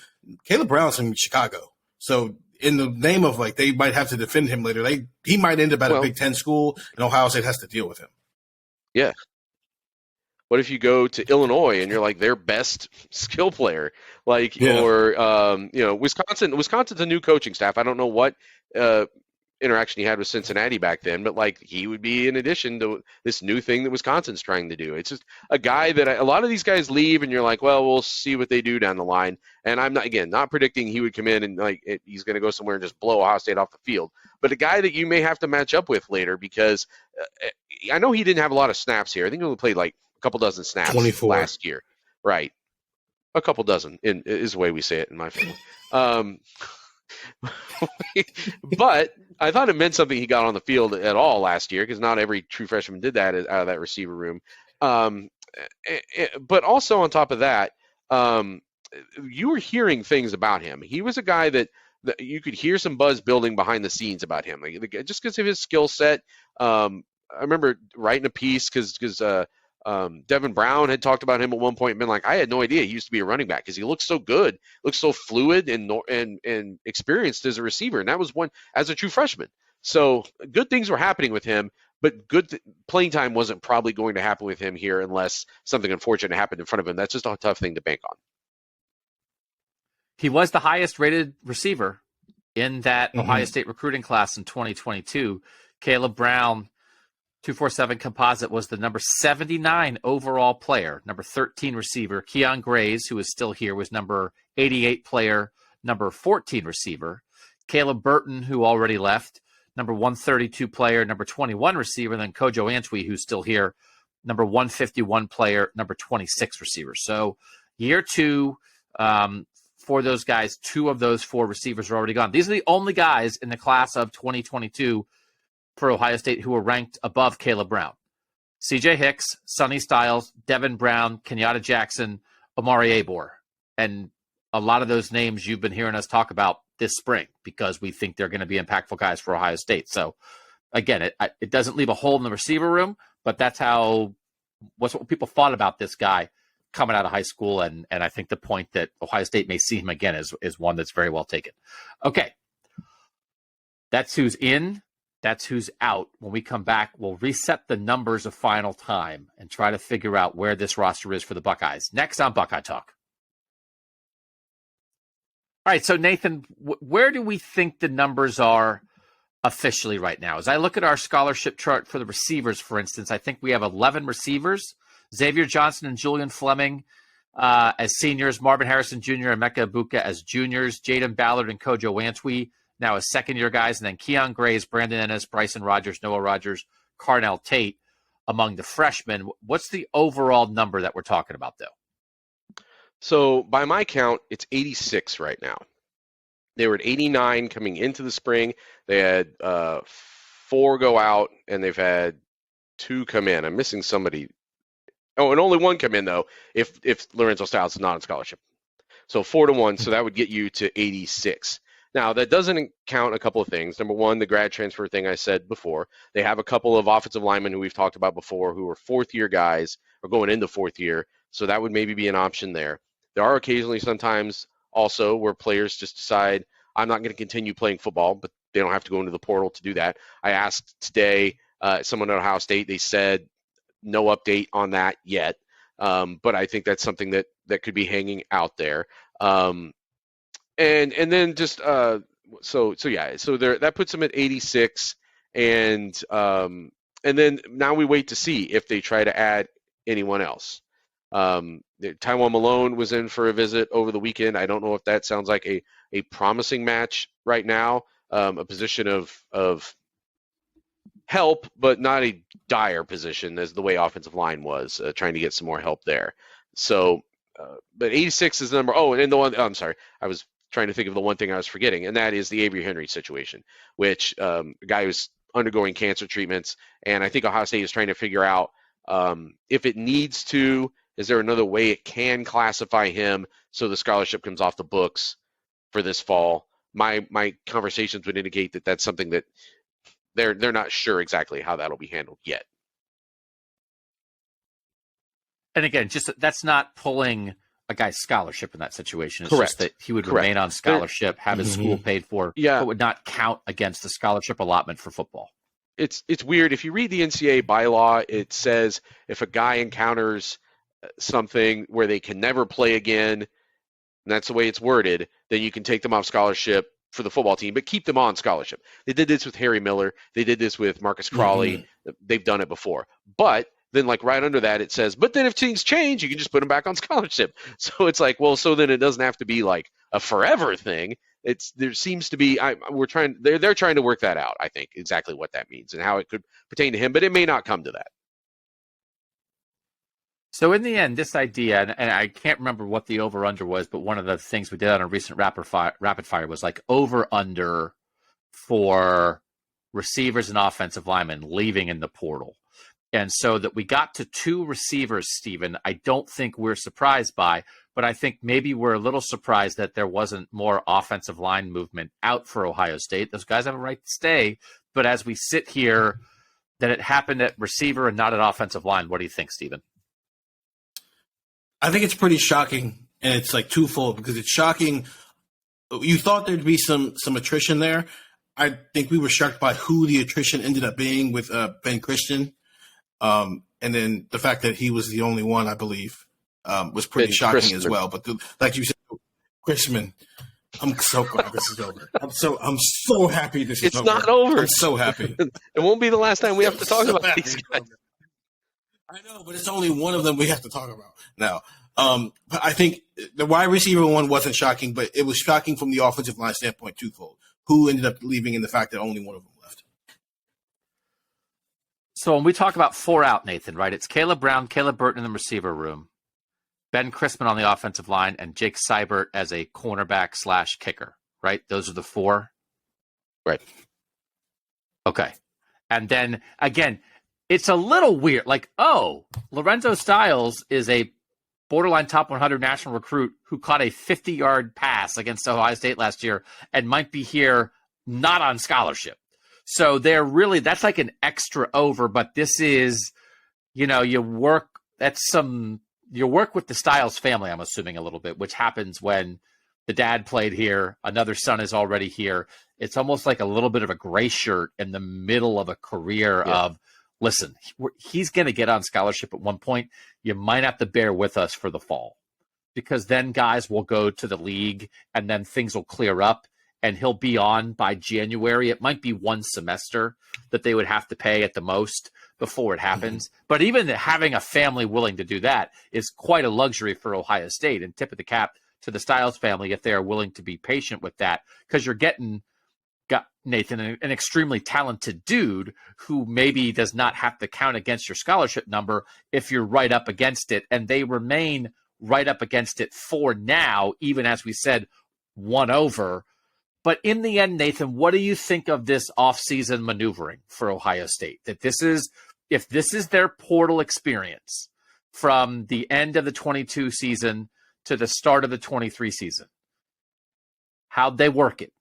Kaleb Brown's from Chicago. So in the name of like, they might have to defend him later, he might end up at a Big Ten school, and Ohio State has to deal with him. Yeah. What if you go to Illinois and you're like their best skill player, or Wisconsin's a new coaching staff. I don't know what interaction he had with Cincinnati back then, but like, he would be in addition to this new thing that Wisconsin's trying to do. It's just a guy that a lot of these guys leave, and you're like, well, we'll see what they do down the line. And I'm not predicting he would come in and he's going to go somewhere and just blow Ohio State off the field, but a guy that you may have to match up with later, because I know he didn't have a lot of snaps here. I think he only played like a couple dozen snaps 24 last year. Right. A couple dozen is the way we say it in my family. But I thought it meant something he got on the field at all last year, because not every true freshman did that out of that receiver room. But also on top of that, you were hearing things about him. He was a guy that you could hear some buzz building behind the scenes about him, just because of his skill set. I remember writing a piece because Devin Brown had talked about him at one point and been like, I had no idea he used to be a running back because he looks so good, looks so fluid and experienced as a receiver. And that was one as a true freshman. So good things were happening with him, but playing time wasn't probably going to happen with him here unless something unfortunate happened in front of him. That's just a tough thing to bank on. He was the highest rated receiver in that Ohio State recruiting class in 2022. Kaleb Brown, 247 composite, was the number 79 overall player, number 13 receiver. Keon Grays, who is still here, was number 88 player, number 14 receiver. Kaleb Burton, who already left, number 132 player, number 21 receiver. And then Kojo Antwi, who's still here, number 151 player, number 26 receiver. So year two, for those guys, two of those four receivers are already gone. These are the only guys in the class of 2022 for Ohio State who were ranked above Kaleb Brown. C.J. Hicks, Sonny Styles, Devin Brown, Kenyatta Jackson, Amari Abor. And a lot of those names you've been hearing us talk about this spring because we think they're going to be impactful guys for Ohio State. So, again, it doesn't leave a hole in the receiver room, but that's what people thought about this guy coming out of high school. And I think the point that Ohio State may see him again is one that's very well taken. Okay. That's who's in. That's who's out. When we come back, we'll reset the numbers of final time and try to figure out where this roster is for the Buckeyes. Next on Buckeye Talk. All right, so Nathan, where do we think the numbers are officially right now? As I look at our scholarship chart for the receivers, for instance, I think we have 11 receivers. Xavier Johnson and Julian Fleming as seniors, Marvin Harrison Jr. and Emeka Ibuka as juniors, Jaden Ballard and Kojo Antwi now as second-year guys, and then Keon Grays, Brandon Ennis, Bryson Rogers, Noah Rogers, Carnell Tate among the freshmen. What's the overall number that we're talking about, though? So by my count, it's 86 right now. They were at 89 coming into the spring. They had 4 go out, and they've had 2 come in. I'm missing somebody. Oh, and only 1 come in, though, if Lorenzo Styles is not on scholarship. So 4-1, so that would get you to 86. Now, that doesn't count a couple of things. Number one, the grad transfer thing I said before. They have a couple of offensive linemen who we've talked about before who are fourth-year guys or going into fourth year, so that would maybe be an option there. There are occasionally sometimes also where players just decide, I'm not going to continue playing football, but they don't have to go into the portal to do that. I asked today someone at Ohio State. They said no update on that yet, but I think that's something that could be hanging out there. And then just so there, that puts them at 86, and then now we wait to see if they try to add anyone else. Taiwan Malone was in for a visit over the weekend. I don't know if that sounds like a promising match right now, a position of help, but not a dire position as the way offensive line was, trying to get some more help there. So, but 86 is the number. Oh, and then the one, I'm sorry, I was trying to think of the one thing I was forgetting, and that is the Avery Henry situation, which a guy who's undergoing cancer treatments. And I think Ohio State is trying to figure out if it needs to, is there another way it can classify him so the scholarship comes off the books for this fall? My conversations would indicate that that's something that they're not sure exactly how that'll be handled yet. And again, just that's not pulling a guy's scholarship in that situation. It's Correct. just that he would Correct. remain on scholarship, have his school paid for, Yeah. but would not count against the scholarship allotment for football. It's weird. If you read the NCAA bylaw, it says if a guy encounters something where they can never play again, and that's the way it's worded, then you can take them off scholarship for the football team, but keep them on scholarship. They did this with Harry Miller. They did this with Marcus Crawley. They've done it before. But then like right under that, it says, but then if things change, you can just put them back on scholarship. So it's like, well, so then it doesn't have to be like a forever thing. There seems to be, they're trying to work that out, I think, exactly what that means and how it could pertain to him, but it may not come to that. So in the end, this idea, and I can't remember what the over-under was, but one of the things we did on a recent rapid fire was like over-under for receivers and offensive linemen leaving in the portal. And so that we got to 2 receivers, Stephen, I don't think we're surprised by, but I think maybe we're a little surprised that there wasn't more offensive line movement out for Ohio State. Those guys have a right to stay, but as we sit here, that it happened at receiver and not at offensive line. What do you think, Stephen? I think it's pretty shocking, and it's like twofold because it's shocking. You thought there'd be some attrition there. I think we were shocked by who the attrition ended up being with Ben Christian. And then the fact that he was the only one, I believe, was pretty shocking as well. But like you said, Chrisman, I'm so glad this is over. I'm so happy this is over. It's not over. I'm so happy. It won't be the last time we have to talk about these guys. I know, but it's only one of them we have to talk about now. But I think the wide receiver one wasn't shocking, but it was shocking from the offensive line standpoint twofold. Who ended up leaving and the fact that only one of them left. So when we talk about 4 out, Nathan, right, it's Kaleb Brown, Caleb Burton in the receiver room, Ben Chrisman on the offensive line, and Jake Seibert as a cornerback / kicker, right? Those are the 4? Right. Okay. And then, again, it's a little weird. Like, oh, Lorenzo Styles is a borderline top 100 national recruit who caught a 50-yard pass against Ohio State last year and might be here not on scholarship. So that's like an extra over, but this is, you work with the Styles family, I'm assuming a little bit, which happens when the dad played here, another son is already here. It's almost like a little bit of a gray shirt in the middle of a career of, listen, he's going to get on scholarship at one point. You might have to bear with us for the fall because then guys will go to the league and then things will clear up and he'll be on by January. It might be one semester that they would have to pay at the most before it happens. Mm-hmm. But even having a family willing to do that is quite a luxury for Ohio State, and tip of the cap to the Styles family if they are willing to be patient with that, because you're getting Nathan, an extremely talented dude who maybe does not have to count against your scholarship number if you're right up against it. And they remain right up against it for now, even as we said, 1 over. But in the end, Nathan, what do you think of this offseason maneuvering for Ohio State? That if this is their portal experience from the end of the 22 season to the start of the 23 season, how'd they work it?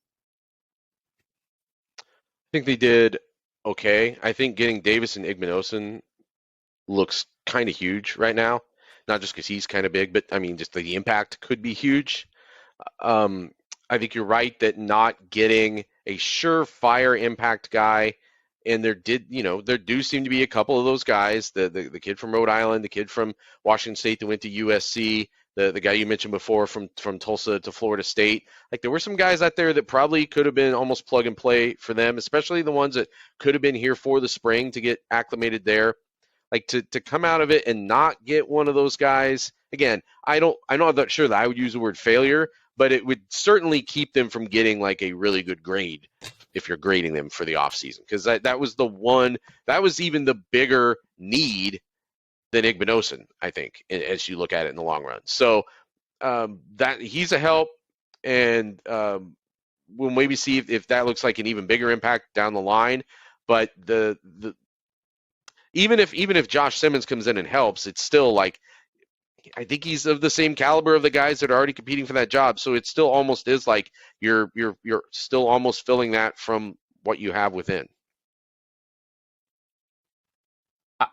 I think they did okay. I think getting Davis and Igmanosin looks kind of huge right now. Not just because he's kind of big, but I mean, just the impact could be huge. I think you're right that not getting a surefire impact guy, and there do seem to be a couple of those guys. The kid from Rhode Island, the kid from Washington State that went to USC, the guy you mentioned before from Tulsa to Florida State. Like, there were some guys out there that probably could have been almost plug and play for them, especially the ones that could have been here for the spring to get acclimated there. Like, to come out of it and not get one of those guys, again, I'm not sure that I would use the word failure, but it would certainly keep them from getting like a really good grade if you're grading them for the offseason. Because that was even the bigger need than Igmanosin, I think, as you look at it in the long run. So that he's a help, and we'll maybe see if that looks like an even bigger impact down the line. But even if Josh Simmons comes in and helps, it's still like, I think he's of the same caliber of the guys that are already competing for that job. So it still almost is like you're still almost filling that from what you have within.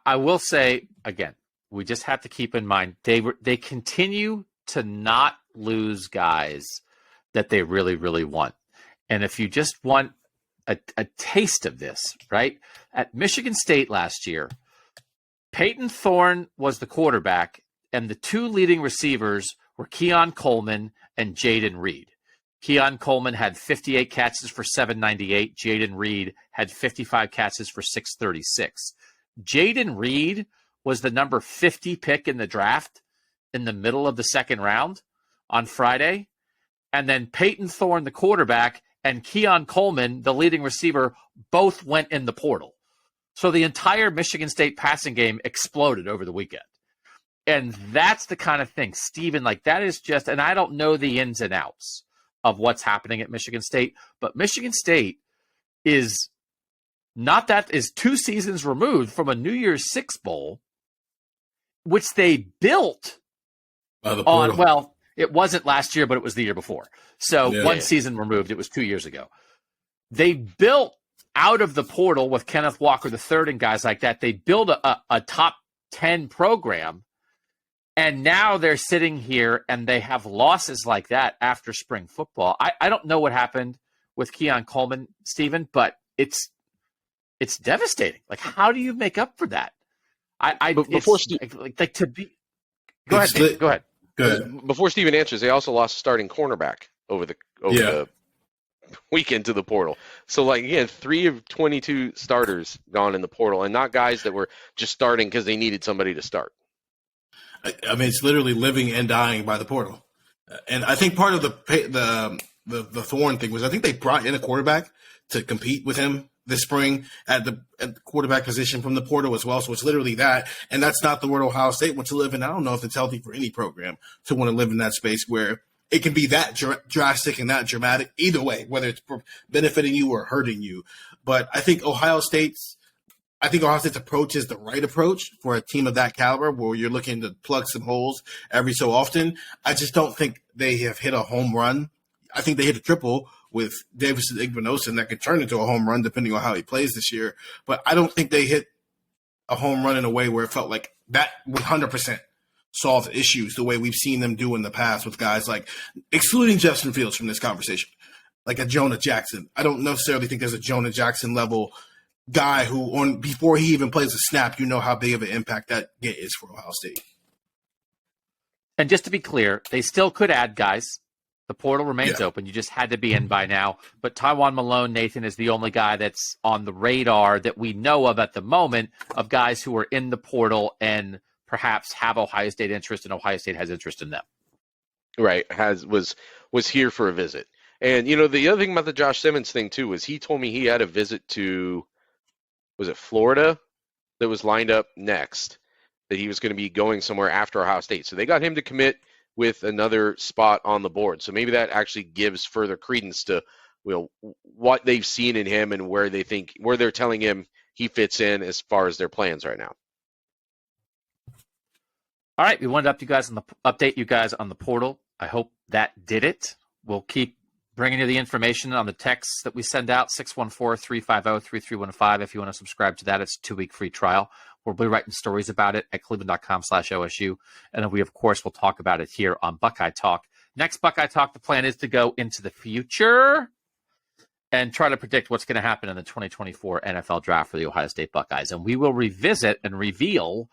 I will say again, we just have to keep in mind they continue to not lose guys that they really, really want. And if you just want a taste of this, right? At Michigan State last year, Peyton Thorne was the quarterback, and the two leading receivers were Keon Coleman and Jaden Reed. Keon Coleman had 58 catches for 798. Jaden Reed had 55 catches for 636. Jaden Reed was the number 50 pick in the draft in the middle of the second round on Friday. And then Peyton Thorne, the quarterback, and Keon Coleman, the leading receiver, both went in the portal. So the entire Michigan State passing game exploded over the weekend. And that's the kind of thing, Steven, like that is just, and I don't know the ins and outs of what's happening at Michigan State, but Michigan State is 2 seasons removed from a New Year's Six Bowl, which they built on, well, it wasn't last year, but it was the year before. So one season removed, it was 2 years ago. They built out of the portal with Kenneth Walker III and guys like that. They built a top 10 program, and now they're sitting here and they have losses like that after spring football. I don't know what happened with Keon Coleman, Steven, but it's devastating. Like, how do you make up for that? Before Go ahead. Before Steven answers, they also lost starting cornerback over the weekend to the portal. So, like, again, 3 of 22 starters gone in the portal, and not guys that were just starting because they needed somebody to start. I mean, it's literally living and dying by the portal. And I think part of the Thorne thing was I think they brought in a quarterback to compete with him this spring at the quarterback position from the portal as well. So it's literally that. And that's not the world Ohio State wants to live in. I don't know if it's healthy for any program to want to live in that space where it can be that drastic and that dramatic either way, whether it's benefiting you or hurting you. But I think Ohio State's approach is the right approach for a team of that caliber where you're looking to plug some holes every so often. I just don't think they have hit a home run. I think they hit a triple with Davis and Igbinosun that could turn into a home run depending on how he plays this year. But I don't think they hit a home run in a way where it felt like that 100% solves issues the way we've seen them do in the past with guys like, excluding Justin Fields from this conversation, like a Jonah Jackson. I don't necessarily think there's a Jonah Jackson level guy who, before he even plays a snap, you know how big of an impact that is for Ohio State. And just to be clear, they still could add guys. The portal remains open. You just had to be in by now. But Tywone Malone, Nathan, is the only guy that's on the radar that we know of at the moment of guys who are in the portal and perhaps have Ohio State interest, and Ohio State has interest in them. Right. Was here for a visit. And, you know, the other thing about the Josh Simmons thing, too, was he told me he had a visit to, was it Florida, that was lined up next, that he was going to be going somewhere after Ohio State. So they got him to commit with another spot on the board. So maybe that actually gives further credence to, you know, what they've seen in him and where they're telling him he fits in as far as their plans right now. All right, we wanted to update you guys on the portal. I hope that did it. We'll keep bringing you the information on the texts that we send out, 614-350-3315. If you want to subscribe to that, it's a 2-week free trial. We'll be writing stories about it at cleveland.com/OSU. And then we, of course, will talk about it here on Buckeye Talk. Next Buckeye Talk, the plan is to go into the future and try to predict what's going to happen in the 2024 NFL Draft for the Ohio State Buckeyes. And we will revisit and reveal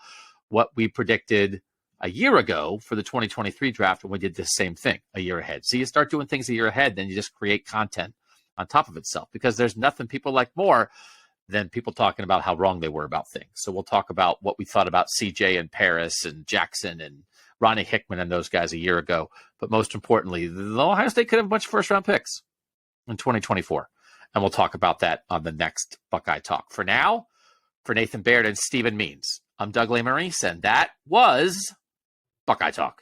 what we predicted a year ago for the 2023 draft when we did the same thing a year ahead. So you start doing things a year ahead, then you just create content on top of itself, because there's nothing people like more than people talking about how wrong they were about things. So we'll talk about what we thought about CJ and Paris and Jackson and Ronnie Hickman and those guys a year ago. But most importantly, the Ohio State could have a bunch of first-round picks in 2024. And we'll talk about that on the next Buckeye Talk. For now, for Nathan Baird and Steven Means, I'm Doug Lesmerises, and that was Buckeye Talk.